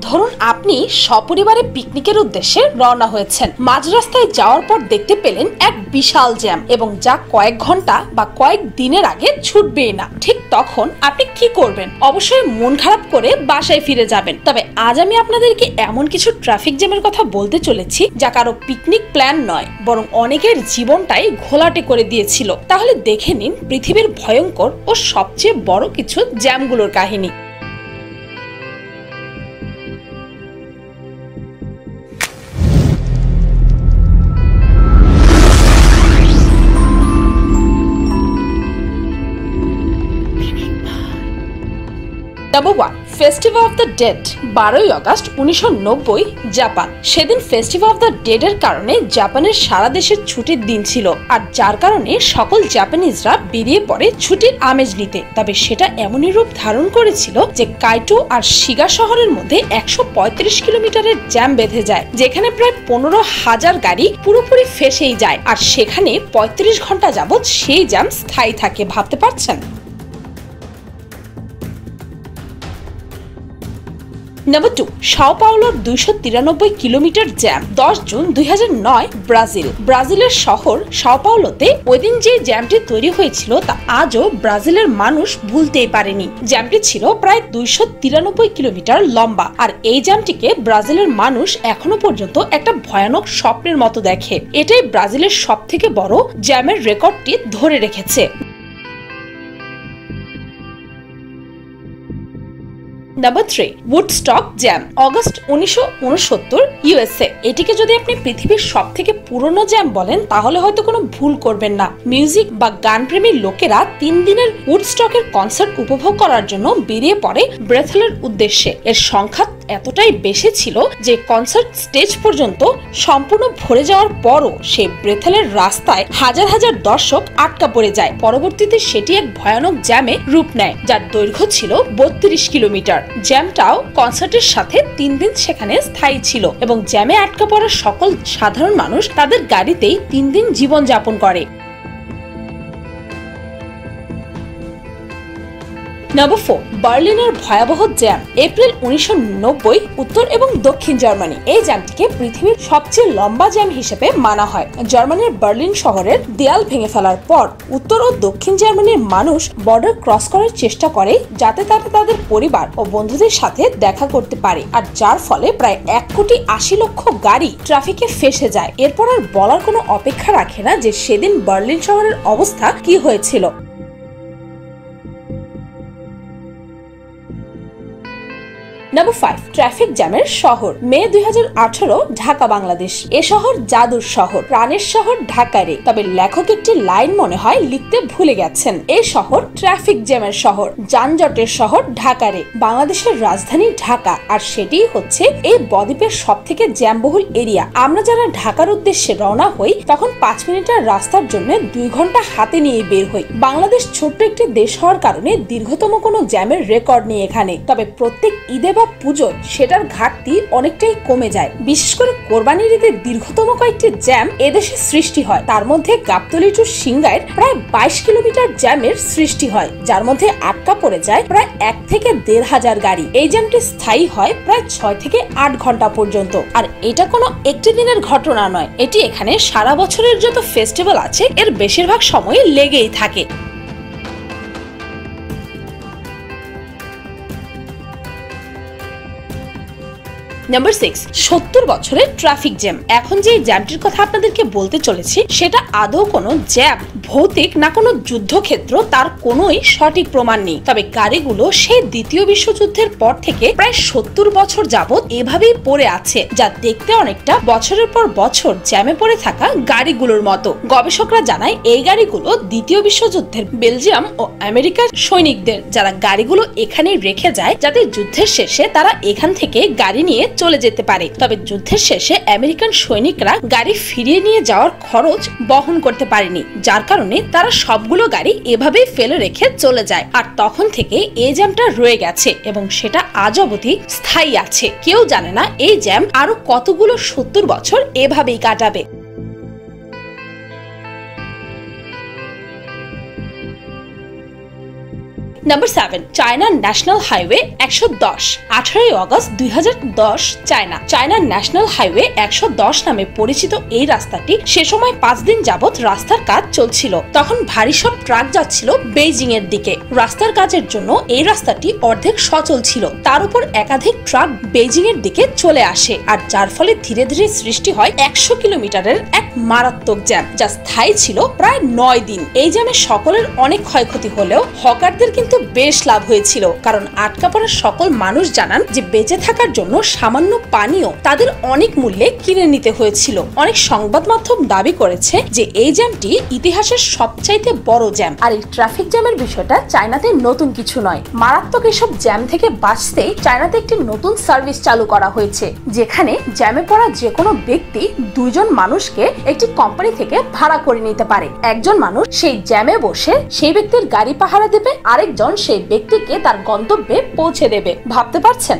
ধরুন আপনি সপরিবারে পিকনিকের উদ্দেশ্যে রওনা হয়েছেন। মাঝ রাস্তায় যাওয়ার পর দেখতে পেলেন এক বিশাল জ্যাম, এবং যা কয়েক ঘন্টা বা কয়েক দিনের আগে ছুটবেই না। ঠিক তখন আপনি কি করবেন? অবশ্যই মন খারাপ করে বাসায় ফিরে যাবেন। তবে আজ আমি আপনাদেরকে এমন কিছু ট্রাফিক জ্যামের কথা বলতে চলেছি যা কারো পিকনিক প্ল্যান নয়, বরং অনেকের জীবনটাই ঘোলাটে করে দিয়েছিল। তাহলে দেখে নিন পৃথিবীর ভয়ঙ্কর ও সবচেয়ে বড় কিছু জ্যামগুলোর কাহিনী। Number 1. Festival of the dead. 12ই আগস্ট 1990 জাপান। সেদিন ফেস্টিভ্যাল অফ দ্য ডেড এর কারণে জাপানের সারা দেশের ছুটির দিন ছিল, আর যার কারণে সকল জাপানিজরা বেরিয়ে পড়ে ছুটির আমেজ নিতে। তবে সেটা এমনই রূপ ধারণ করেছিল যে কাইটো আর শিগা শহরের মধ্যে 135 কিলোমিটারের জ্যাম বেঁধে যায়, যেখানে প্রায় 15,000 গাড়ি পুরোপুরি ফেসেই যায়, আর সেখানে 35 ঘন্টা যাবৎ সেই জ্যাম স্থায়ী থাকে। ভাবতে পারছেন? Number 2. সাও পাওলোর 293 কিলোমিটার জ্যাম। 10 June 2009 Brazil. ব্রাজিলের শহর সাও পাওলোতে ওই দিন যে জ্যামটি তৈরি হয়েছিল তা আজও ব্রাজিলের মানুষ ভুলতেই পারেনি। জ্যামটি ছিল প্রায় 293 কিলোমিটার লম্বা, আর এই জ্যামটিকে ব্রাজিলের মানুষ এখনো পর্যন্ত একটা ভয়ানক স্বপ্নের মতো দেখে। এটাই ব্রাজিলের সবথেকে বড় জ্যামের রেকর্ডটি ধরে রেখেছে। Number 3. Woodstock jam. August 1969 USA. এটিকে যদি আপনি পৃথিবীর সব থেকে পুরনো জ্যাম বলেন তাহলে হয়তো কোনো ভুল করবেন না। মিউজিক বা গানপ্রেমী লোকেরা 3 দিনের উডস্টকের কনসার্ট উপভোগ করার জন্য বেরিয়ে পড়ে ব্রেথেলের উদ্দেশ্যে। এর সংখ্যা এতটাই বেশি ছিল যে কনসার্ট স্টেজ পর্যন্ত সম্পূর্ণ ভরে যাওয়ার পরও সেই ব্রেথেলের রাস্তায় হাজার হাজার দর্শক আটকা পড়ে যায়। পরবর্তীতে সেটি এক ভয়ানক জ্যামে রূপ নেয়, যার দৈর্ঘ্য ছিল 32 কিলোমিটার। জ্যামটাও কনসার্টের সাথে 3 দিন সেখানে স্থায়ী ছিল, এবং জ্যামে আটকা পড়া সকল সাধারণ মানুষ তাদের গাড়িতেই 3 দিন জীবন যাপন করে। Number 4. বার্লিনের ভয়াবহ জ্যাম। এপ্রিল 1990 উত্তর এবং দক্ষিণ জার্মানি। এই জ্যামটিকে পৃথিবীর সবচেয়ে লম্বা জ্যাম হিসেবে মানা হয়। জার্মানির বার্লিন শহরের দেয়াল ভেঙে ফেলার পর উত্তর ও দক্ষিণ জার্মানির মানুষ বর্ডার ক্রস করার চেষ্টা করে যাতে তারা তাদের পরিবার ও বন্ধুদের সাথে দেখা করতে পারে, আর যার ফলে প্রায় 1,80,00,000 গাড়ি ট্রাফিকে ফেসে যায়। এরপর আর বলার কোনো অপেক্ষা রাখে না যে সেদিন বার্লিন শহরের অবস্থা কি হয়েছিল। Number 5. ট্রাফিক জ্যামের শহর। মে 2018 ঢাকা বাংলাদেশ। এ শহর জাদুর শহর, প্রাণের শহর ঢাকারে। তবে লেখক একটি লাইন মনে হয় লিখতে ভুলে গেছেন। এই শহর ট্রাফিক জ্যামের শহর, যানজটের শহর ঢাকারে। বাংলাদেশের রাজধানী ঢাকা, আর সেটি হচ্ছে এই বদ্বীপের সব থেকে জ্যামবহুল এরিয়া। আমরা যারা ঢাকার উদ্দেশ্যে রওনা হই তখন 5 মিনিটের রাস্তার জন্য 2 ঘন্টা হাতে নিয়ে বের হই। বাংলাদেশ ছোট্ট একটি দেশ হওয়ার কারণে দীর্ঘতম কোনো জ্যামের রেকর্ড নেই এখানে। তবে প্রত্যেক ঈদে বা পুজো সেটার ঘাটতি অনেকটাই কমে যায়। বিশেষ করে কোরবানির ঈদের দীর্ঘতম কয়েকটি জ্যাম এদেশে সৃষ্টি হয়। তার মধ্যে গাবতলী টু সিংগাইর প্রায় 22 কিলোমিটার জ্যামের সৃষ্টি হয়, যার মধ্যে আটকা পড়ে যায় প্রায় 1 থেকে 1,500 গাড়ি। এই জ্যামটি স্থায়ী হয় প্রায় 6 থেকে 8 ঘন্টা পর্যন্ত। আর এটা কোনো একটি দিনের ঘটনা নয়, এটি এখানে সারা বছরের যত ফেস্টিভ্যাল আছে এর বেশিরভাগ সময় লেগেই থাকে। Number 6. 70 বছরের ট্রাফিক জ্যাম। এখন যে জ্যামটির কথা আপনাদেরকে বলতে চলেছি সেটা আদৌ কোনো জ্যাম, ভৌতিক না কোনো যুদ্ধক্ষেত্র তার কোনোই সঠিক প্রমাণ নেই। তবে গাড়িগুলো সেই দ্বিতীয় বিশ্বযুদ্ধের পর থেকে প্রায় 70 বছর যাবৎ এভাবেই পড়ে আছে, যা দেখতে অনেকটা বছরের পর বছর জ্যামে পড়ে থাকা গাড়িগুলোর মতো। গবেষকরা জানায় এই গাড়িগুলো দ্বিতীয় বিশ্বযুদ্ধের বেলজিয়াম ও আমেরিকার সৈনিকদের, যারা গাড়িগুলো এখানে রেখে যায় যাতে যুদ্ধের শেষে তারা এখান থেকে গাড়ি নিয়ে চলে যেতে পারে। তবে যুদ্ধের শেষে আমেরিকান সৈনিকরা গাড়ি ফিরিয়ে নিয়ে যাওয়ার খরচ বহন করতে পারেনি, যার কারণে কারণে তারা সবগুলো গাড়ি এভাবেই ফেলে রেখে চলে যায়। আর তখন থেকে এই জ্যামটা রয়ে গেছে এবং সেটা আজ অবধি স্থায়ী আছে। কেউ জানে না এই জ্যাম আরো কতগুলো 70 বছর এভাবেই কাটাবে। Number 7, China national highway 110। 18 August 2010 China national highway 110 নামে পরিচিত এই রাস্তাটি সে সময় 5 দিন যাবত রাস্তার কাজ চলছিল। তখন ভারী সব ট্রাক যাচ্ছিল বেইজিং এর দিকে। রাস্তার কাজের জন্য এই রাস্তাটি অর্ধেক সচল ছিল। তার উপর একাধিক ট্রাক বেইজিং এর দিকে চলে আসে, আর যার ফলে ধীরে ধীরে সৃষ্টি হয় 100 কিলোমিটারের এক মারাত্মক জ্যাম, যা স্থায়ী ছিল প্রায় 9 দিন। এই জ্যামে সকলের অনেক ক্ষয়ক্ষতি হলেও হকারদের কিন্তু বেশ লাভ হয়েছিল, কারণ আটকা পড়া সকল মানুষ জানান যে বেঁচে থাকার জন্য সামান্য পানীয় তাদের অনেক মূল্যে কিনে নিতে হয়েছিল। অনেক সংবাদ মাধ্যম দাবি করেছে যে এই জ্যামটি ইতিহাসের সবচাইতে বড় জ্যাম। আর এই ট্রাফিক জ্যামের বিষয়টা চায়নাতে নতুন কিছু নয়। মারাত্মক এসব জ্যাম থেকে বাঁচতে চায়নাতে একটি নতুন সার্ভিস চালু করা হয়েছে, যেখানে জ্যামে পড়া যে কোনো ব্যক্তি 2 জন মানুষকে একটি কোম্পানি থেকে ভাড়া করে নিতে পারে। একজন মানুষ সেই জ্যামে বসে সেই ব্যক্তির গাড়ি পাহারা দেবে, আরেকজন সেই ব্যক্তিকে তার গন্তব্যে পৌঁছে দেবে। ভাবতে পারছেন?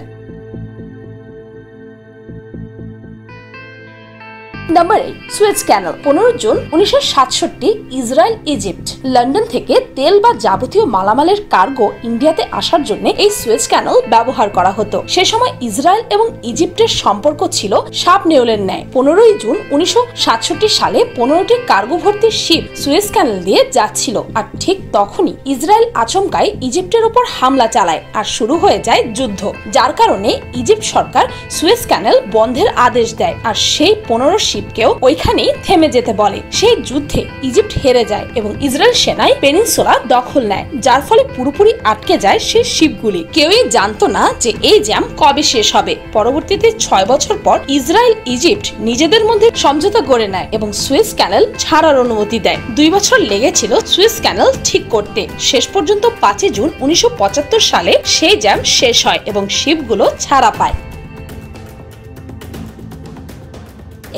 Number 8, Suez canal. 15 June 1967 Israel Egypt London থেকে তেল বা যাবতীয় মালামালের কার্গো ইন্ডিয়াতে আসার জন্য এই সুয়েজ ক্যানাল ব্যবহার করা হতো। সে সময় ইসরায়েল এবং ইজিপ্টের সম্পর্ক ছিল সাপ নেউলের ন্যায়। 15 জুন 1967 সালে 15টি কার্গো ভর্তি শিপ সুয়েজ ক্যানাল দিয়ে যাচ্ছিল, আর ঠিক তখনই ইসরায়েল আচমকায় ইজিপ্টের উপর হামলা চালায় আর শুরু হয়ে যায় যুদ্ধ, যার কারণে ইজিপ্ট সরকার সুয়েজ ক্যানাল বন্ধের আদেশ দেয় আর সেই 15 শিপকেও ওইখানেই থেমে যেতে বলে। সেই যুদ্ধে ইজিপ্ট হেরে যায় এবং ইসরায়েল সেনাই পেনিনসুলা দখল নেয়, যার ফলে পুরোপুরি আটকে যায় সেই শিপগুলি। কেউই জানতো না যে এই জ্যাম কবে শেষ হবে। পরবর্তীতে 6 বছর পর ইসরায়েল ইজিপ্ট নিজেদের মধ্যে সমঝোতা করে নেয় এবং সুয়েজ ক্যানাল ছাড়ার অনুমতি দেয়। 2 বছর লেগেছিল সুয়েজ ক্যানাল ঠিক করতে। শেষ পর্যন্ত 5 জুন 1975 সালে সেই জ্যাম শেষ হয় এবং শিপগুলো ছাড়া পায়।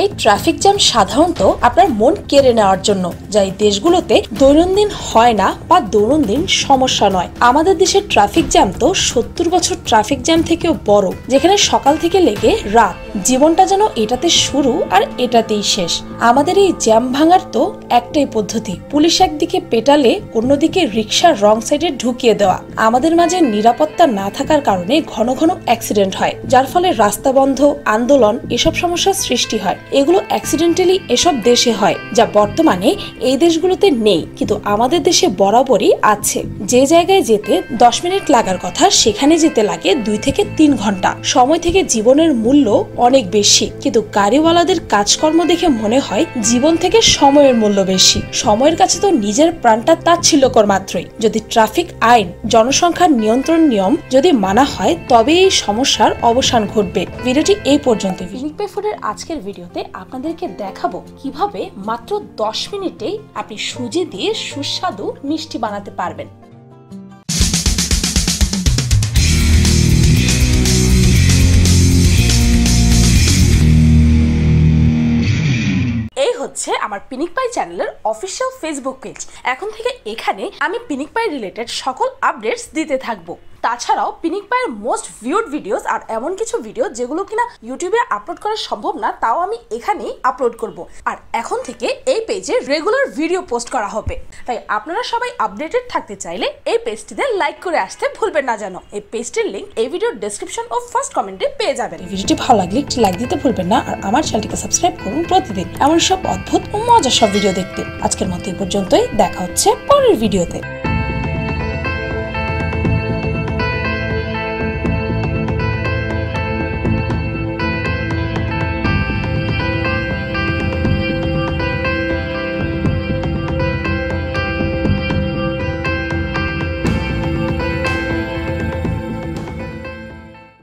এই ট্রাফিক জ্যাম সাধারণত আপনার মন কেড়ে নেওয়ার জন্য, যা এই দেশগুলোতে দৈনন্দিন হয় না বা দৈনন্দিন সমস্যা নয়। আমাদের দেশের ট্রাফিক জ্যাম তো 70 বছর ট্রাফিক জ্যাম থেকেও বড়, যেখানে সকাল থেকে লেগে রাত জীবনটা যেন এটাতে শুরু আর এটাতেই শেষ। আমাদের এই জ্যাম ভাঙার তো একটাই পদ্ধতি, পুলিশ একদিকে পেটালে অন্যদিকে রিক্সা রং সাইডে ঢুকিয়ে দেওয়া। আমাদের মাঝে নিরাপত্তা না থাকার কারণে ঘন ঘন অ্যাক্সিডেন্ট হয়, যার ফলে রাস্তা বন্ধ, আন্দোলন এসব সমস্যার সৃষ্টি হয়। এগুলো অ্যাক্সিডেন্টালি এসব দেশে হয়, যা বর্তমানে এই দেশগুলোতে নেই, কিন্তু আমাদের দেশে বরাবরই আছে। যে জায়গায় যেতে 10 মিনিট লাগার কথা সেখানে যেতে লাগে 2 থেকে 3 ঘন্টা। সময় থেকে জীবনের মূল্য অনেক বেশি, কিন্তু গাড়িওয়ালাদের কাজকর্ম দেখে মনে হয় জীবন থেকে সময়ের মূল্য বেশি। সময়ের কাছে তো নিজের প্রাণটা তাচ্ছিল্যকর মাত্রই। যদি ট্রাফিক আইন, জনসংখ্যার নিয়ন্ত্রণ নিয়ম যদি মানা হয়, তবে এই সমস্যার অবসান ঘটবে। ভিডিওটি এই পর্যন্ত। ফিনিক বাই ফুডের আজকের ভিডিওতে আপনাদেরকে দেখাবো কিভাবে মাত্র 10 মিনিটেই আপনি সুজি দিয়ে সুস্বাদু মিষ্টি বানাতে পারবেন। এই হচ্ছে আমার পিনিক পাই চ্যানেলের অফিসিয়াল ফেসবুক পেজ। এখন থেকে এখানে আমি পিনিক পাই রিলেটেড সকল আপডেটস দিতে থাকবো। তাছাড়াও পিনিক পাইয়ের মোস্ট ভিউড ভিডিওস আর এমন কিছু ভিডিও যেগুলো কিনা ইউটিউবে আপলোড করা সম্ভব না, তাও আমি এখানেই আপলোড করব। আর এখন থেকে এই পেজে রেগুলার ভিডিও পোস্ট করা হবে, তাই আপনারা সবাই আপডেটেড থাকতে চাইলে এই পেজটিতে লাইক করে আসতে ভুলবেন না যেন। এই পেজটির লিংক এই ভিডিওর ডেসক্রিপশন ও ফার্স্ট কমেন্টে পেয়ে যাবেন। ভিডিওটি ভালো লাগলে একটি লাইক দিতে ভুলবেন না, আর আমার চ্যানেলটিকে সাবস্ক্রাইব করুন প্রতিদিন এমন সব অদ্ভুত ও মজার সব ভিডিও দেখতে। আজকের মতো এই পর্যন্তই, দেখা হচ্ছে পরের ভিডিওতে।